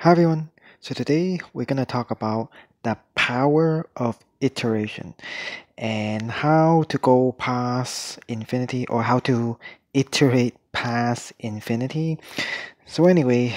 Hi everyone. So today we're going to talk about the power of iteration and how to go past infinity or how to iterate past infinity. So anyway,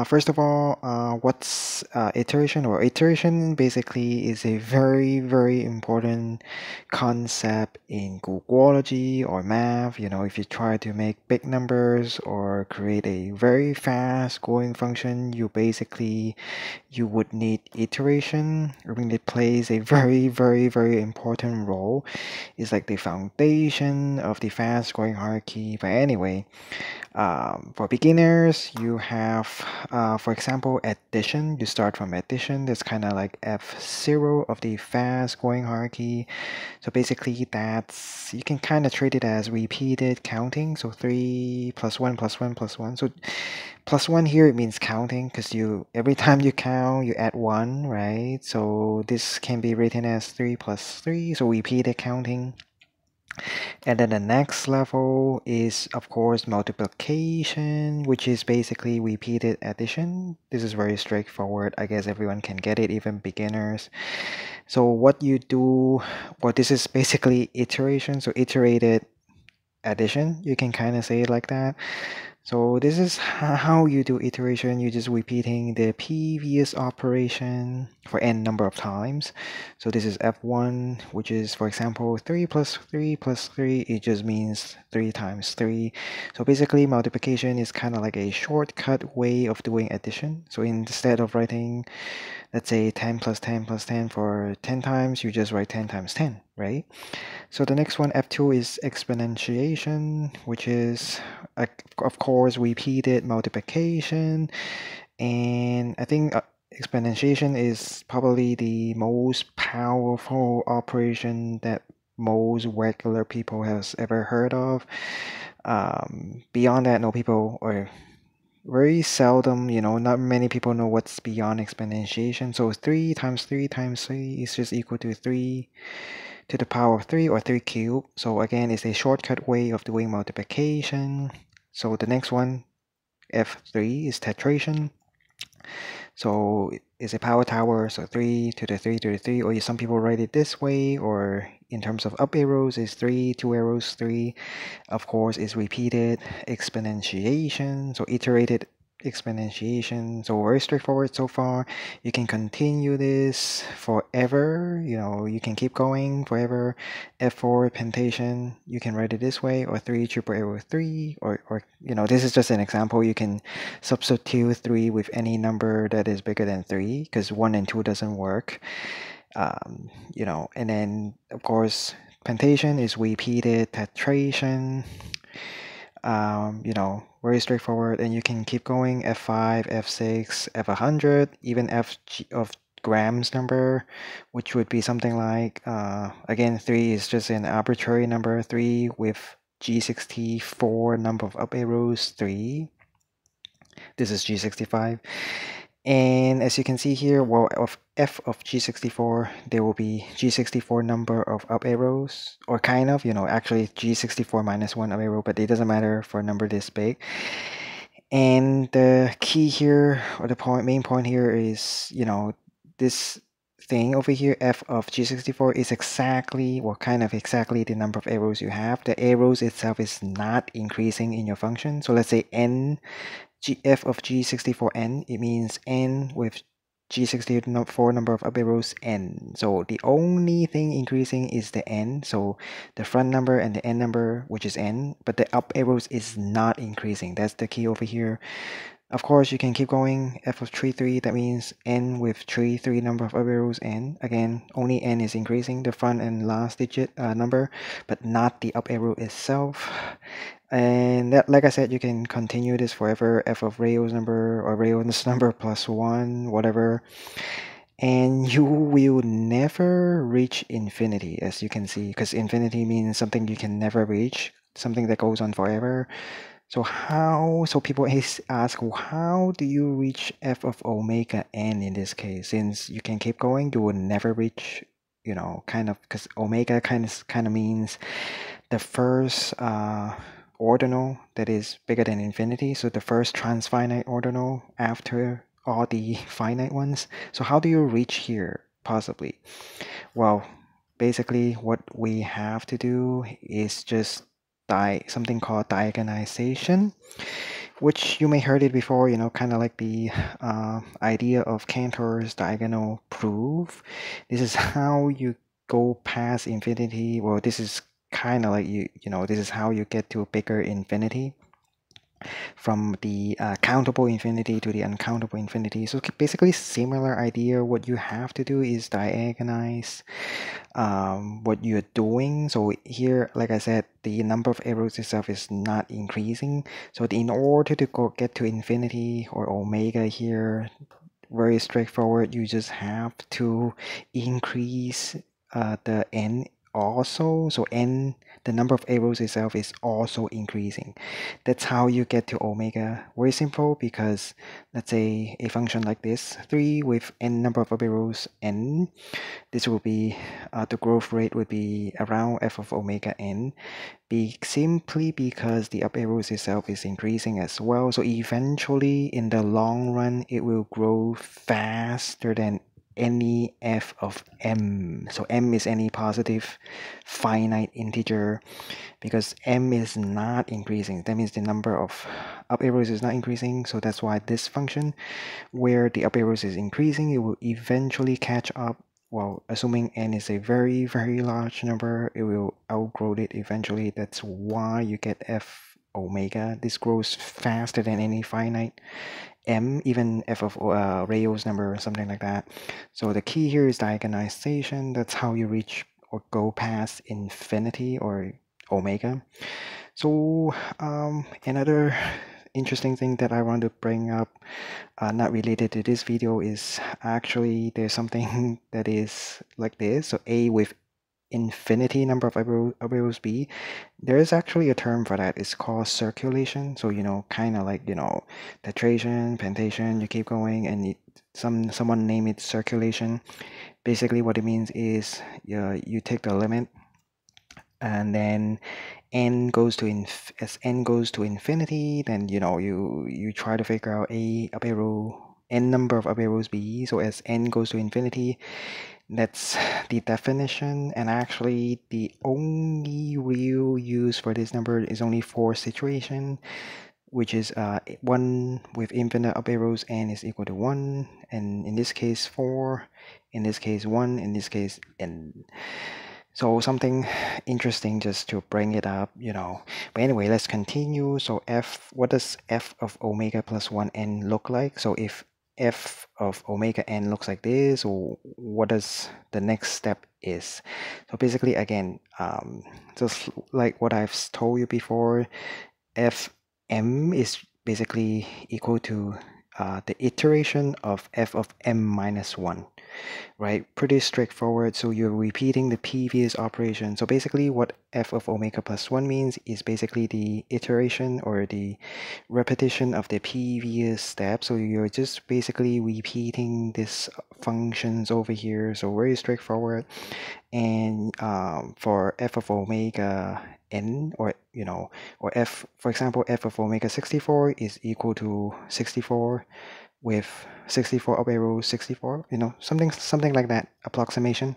first of all, what's iteration? Or iteration basically is a very important concept in Googleology or math. If you try to make big numbers or create a very fast growing function, you would need iteration. I mean, it plays a very important role. It's like the foundation of the fast growing hierarchy. But anyway, for beginners, you have, for example, addition. You start from addition. That's kind of like F0 of the fast growing hierarchy. So basically, you can kind of treat it as repeated counting. So 3 plus 1 plus 1 plus 1. So plus 1 here, it means counting because every time you count, you add 1, right? So this can be written as 3 plus 3. So repeated counting. And then the next level is, of course, multiplication, which is basically repeated addition. This is very straightforward. I guess everyone can get it, even beginners. So what you do, well, this is basically iteration. So iterated addition, you can kind of say it like that. So this is how you do iteration. You're just repeating the previous operation for n number of times. So this is f1, which is, for example, 3 plus 3 plus 3. It just means 3 times 3. So basically, multiplication is kind of like a shortcut way of doing addition. So instead of writing, let's say 10 plus 10 plus 10 for 10 times, you just write 10 times 10, right? So the next one, F2, is exponentiation, which is, of course, repeated multiplication. And I think exponentiation is probably the most powerful operation that most regular people has ever heard of. Beyond that, no people, or very seldom, not many people know what's beyond exponentiation. So 3 times 3 times 3 is just equal to 3 to the power of 3 or 3 cubed. So again, it's a shortcut way of doing multiplication. So the next one, F3, is tetration. So it's a power tower, so 3 to the 3 to the 3, or some people write it this way, or in terms of up arrows is 3, 2 arrows, 3. Of course, is repeated exponentiation, so iterated exponentiation. So very straightforward so far. You can continue this forever. You can keep going forever. F4 pentation, you can write it this way, or 3 triple arrow 3, or this is just an example. You can substitute 3 with any number that is bigger than 3 because 1 and 2 doesn't work. And then of course, pentation is repeated tetration. Very straightforward, and you can keep going. F5, F6, F100, even F of Graham's number, which would be something like, again, 3 is just an arbitrary number, 3 with G64 number of up arrows, 3. This is G65. And as you can see here, well, of f of G64, there will be G64 number of up arrows, or kind of, actually G64 minus 1 up arrow, but it doesn't matter for a number this big. And the key here, or the main point here is, this thing over here, f of G64, is exactly, or kind of exactly, the number of arrows you have. The arrows itself is not increasing in your function. So let's say n f of G64n, it means n with G64 number of up arrows n. So the only thing increasing is the n, so the front number and the n number, which is n, but the up arrows is not increasing. That's the key over here. Of course, you can keep going. F of 3, that means n with 3 number of up arrows n. Again, only n is increasing, the front and last digit number, but not the up arrow itself. And that, like I said, you can continue this forever. F of Rayo's number, or Rayo's number plus 1, whatever. And you will never reach infinity, as you can see, because infinity means something you can never reach, something that goes on forever. So people ask, how do you reach f of omega n in this case? Since you can keep going, you will never reach, kind of, because omega kind of means the first ordinal that is bigger than infinity. So the first transfinite ordinal after all the finite ones. So how do you reach here possibly? Well, basically what we have to do is just something called diagonalization, which you may heard it before, kind of like the idea of Cantor's diagonal proof. This is how you go past infinity. Well, this is kind of like this is how you get to a bigger infinity from the countable infinity to the uncountable infinity. So basically similar idea. What you have to do is diagonalize what you're doing. So here, like I said, the number of arrows itself is not increasing. So in order to get to infinity or omega here, very straightforward, you just have to increase the n also. So n, the number of arrows itself is also increasing. That's how you get to omega. Very simple, because let's say a function like this, 3 with n number of arrows n, this will be the growth rate would be around f of omega n, simply because the up arrows itself is increasing as well. So eventually in the long run it will grow faster than any f of m. So m is any positive finite integer, because m is not increasing. That means the number of up arrows is not increasing. So that's why this function, where the up arrows is increasing, it will eventually catch up. Well, assuming n is a very, very large number, it will outgrow it eventually. That's why you get f omega. This grows faster than any finite m, even f of Rayleigh number or something like that. So the key here is diagonalization. That's how you reach or go past infinity or omega. So another interesting thing that I want to bring up, not related to this video, is actually there's something that is like this. So a with infinity number of arrows b, there is actually a term for that. It's called circulation. So kind of like tetration, pentation, you keep going, and someone name it circulation. Basically what it means is you take the limit, and then n goes to as n goes to infinity, then you try to figure out a up arrow n number of up arrows b. So as n goes to infinity, that's the definition. And actually the only real use for this number is only for situation, which is 1 with infinite up arrows, n is equal to 1, and in this case 4, in this case 1, in this case n. So something interesting just to bring it up, But anyway, let's continue. So what does f of omega plus 1n look like? So if f of omega n looks like this, or what does the next step is? So basically, again, just like what I've told you before, fm is basically equal to the iteration of f of m minus 1. Right, pretty straightforward. So you're repeating the previous operation. So basically what f of omega plus 1 means is basically the iteration or the repetition of the previous step. So you're just basically repeating these functions over here. So very straightforward. And for f of omega n, or or f, for example, f of omega 64 is equal to 64 with 64 up arrow 64, something like that approximation.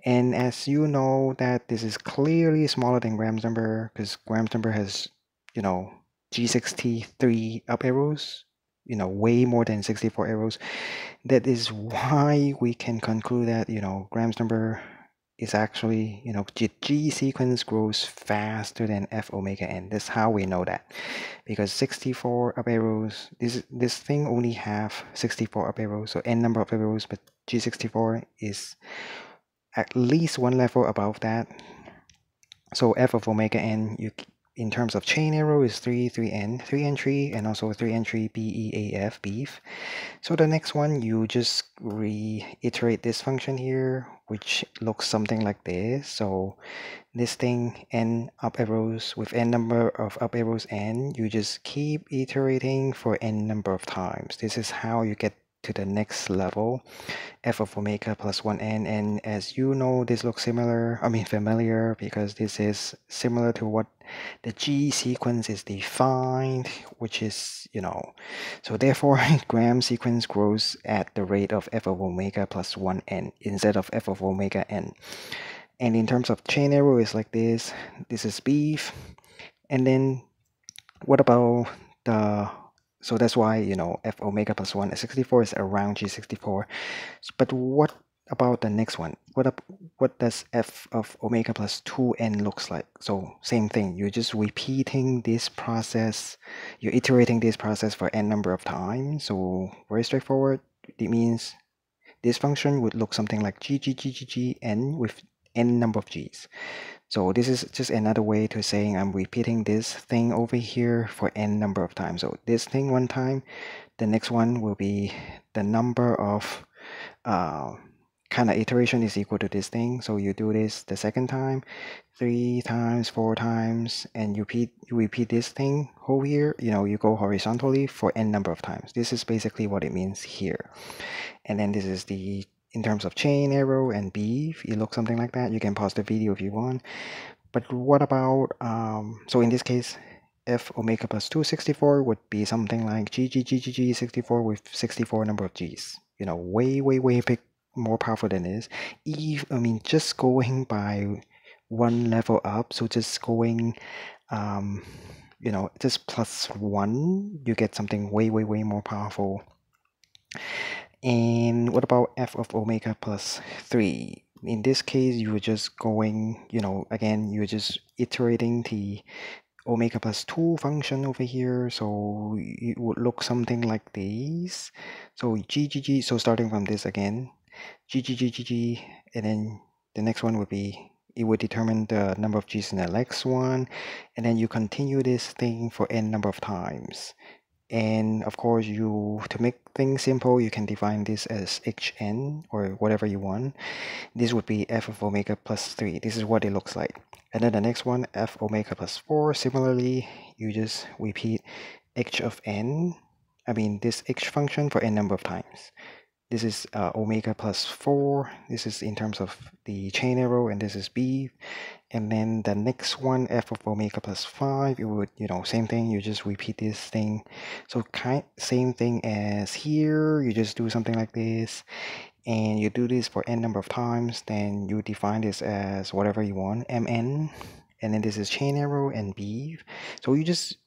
And as you know that this is clearly smaller than Graham's number, because Graham's number has g63 up arrows, way more than 64 arrows. That is why we can conclude that Graham's number is actually, the G sequence grows faster than f omega n. That's how we know that, because 64 up arrows, this thing only have 64 up arrows, so n number of arrows, but G64 is at least one level above that. So f of omega n, in terms of chain arrow, is 3n, 3, and also 3 BEAF, beef. So the next one, you just reiterate this function here, which looks something like this. So this thing, n up arrows with n number of up arrows n, you just keep iterating for n number of times. This is how you get to the next level, f of omega plus 1n. And as you know, this looks familiar, because this is similar to what the G sequence is defined, which is, so therefore gram sequence grows at the rate of f of omega plus 1n instead of f of omega n. And in terms of chain error, it's like this. This is beef. And then what about so that's why, f omega plus 1 is 64 is around G64. But what about the next one? What does f of omega plus 2n looks like? So same thing, you're just repeating this process, you're iterating this process for n number of times. So very straightforward. It means this function would look something like n with n number of g's. So this is just another way to saying I'm repeating this thing over here for n number of times. So this thing one time, the next one will be the number of kind of iteration is equal to this thing. So you do this the second time, 3 times, 4 times, and you repeat this thing over here. You go horizontally for n number of times. This is basically what it means here. And then this is in terms of chain arrow and beef, it looks something like that. You can pause the video if you want. But what about, so in this case, f omega plus 264 would be something like g 64 with 64 number of g's. Way big, more powerful than this. Just going by one level up, so just going, just plus 1, you get something way more powerful. And what about f of omega plus 3? In this case, you were just going, again, you're just iterating the omega plus 2 function over here. So it would look something like this. So g, so starting from this again, g, and then the next one would be, it would determine the number of g's in the next one. And then you continue this thing for n number of times. And of course, to make things simple, you can define this as hn or whatever you want. This would be f of omega plus 3. This is what it looks like. And then the next one, f omega plus 4. Similarly, you just repeat h of n. This h function for n number of times. This is omega plus 4. This is in terms of the chain arrow, and this is b. And then the next one, f of omega plus 5, it would, same thing, you just repeat this thing. So same thing as here, you just do something like this, and you do this for n number of times, then you define this as whatever you want, mn, and then this is chain arrow and b. So you just,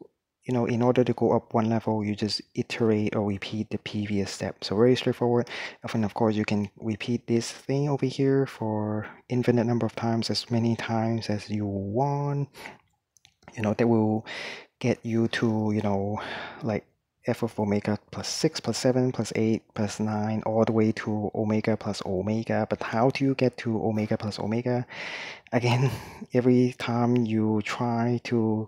in order to go up one level, you just iterate or repeat the previous step. So very straightforward. And of course, you can repeat this thing over here for infinite number of times, as many times as you want. That will get you to, like f of omega plus 6 plus 7 plus 8 plus 9 all the way to omega plus omega. But how do you get to omega plus omega? Again, every time you try to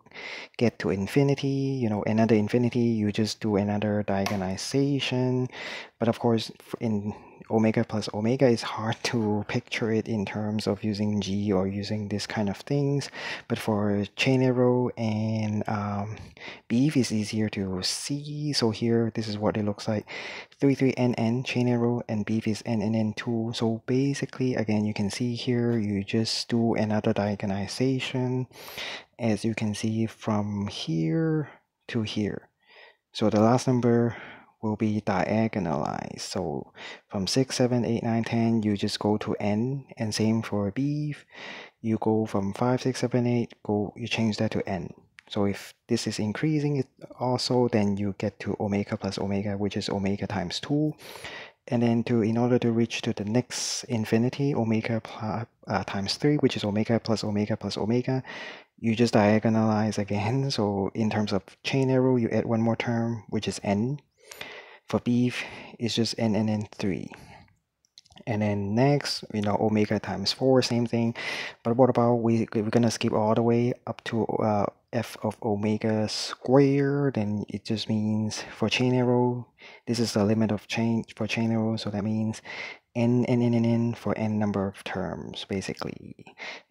get to infinity, another infinity, you just do another diagonalization. But of course, in omega plus omega, it's hard to picture it in terms of using G or using this kind of things. But for chain arrow and beef is easier to see. So here, this is what it looks like. 3 chain arrow, and beef is n2. So basically, again, you can see here, you just do another diagonalization, as you can see from here to here. So the last number will be diagonalized. So from 6, 7, 8, 9, 10, you just go to n, and same for beef. You go from 5, 6, 7, 8, you change that to n. So if this is increasing it also, then you get to omega plus omega, which is omega times 2. And then in order to reach to the next infinity, omega times 3, which is omega plus omega plus omega, you just diagonalize again. So in terms of chain arrow, you add one more term, which is n. For beef, it's just n 3. And then next, omega times 4, same thing. But what about we're gonna skip all the way up to f of omega squared, then it just means for chain arrow, this is the limit of change for chain arrow, so that means n for n number of terms, basically.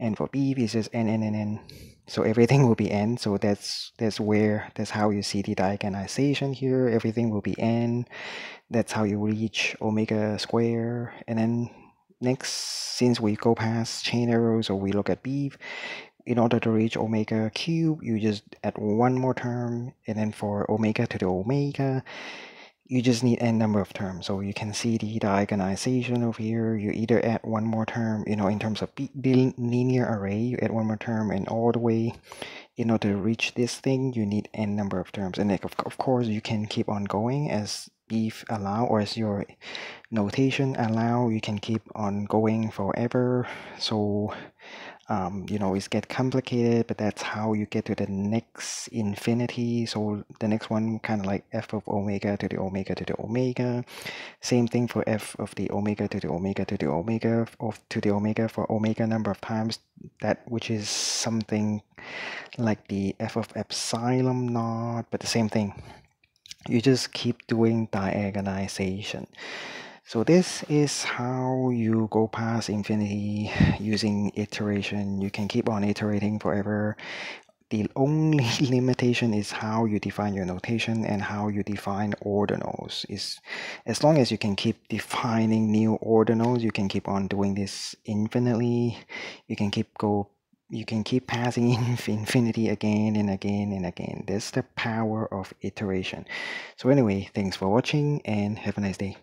And for beef, it's just n. So everything will be n. So that's how you see the diagonalization here. Everything will be n. That's how you reach omega square. And then next, since we go past chain arrows or we look at beef, in order to reach omega cube, you just add one more term. And then for omega to the omega, you just need n number of terms. So you can see the diagonalization over here. You either add one more term, in terms of linear array, you add one more term, and all the way, in order to reach this thing, you need n number of terms. And like, of course, you can keep on going as beef allow, or as your notation allow. You can keep on going forever. So it's get complicated, but that's how you get to the next infinity. So the next one kind of like f of omega to the omega to the omega. Same thing for f of the omega to the omega to the omega to the omega for omega number of times, that which is something like the f of epsilon naught, but the same thing. You just keep doing diagonalization. So this is how you go past infinity using iteration. You can keep on iterating forever. The only limitation is how you define your notation and how you define ordinals. Is as long as you can keep defining new ordinals, you can keep on doing this infinitely. You can keep passing infinity again and again and again. That's the power of iteration. So anyway, thanks for watching and have a nice day.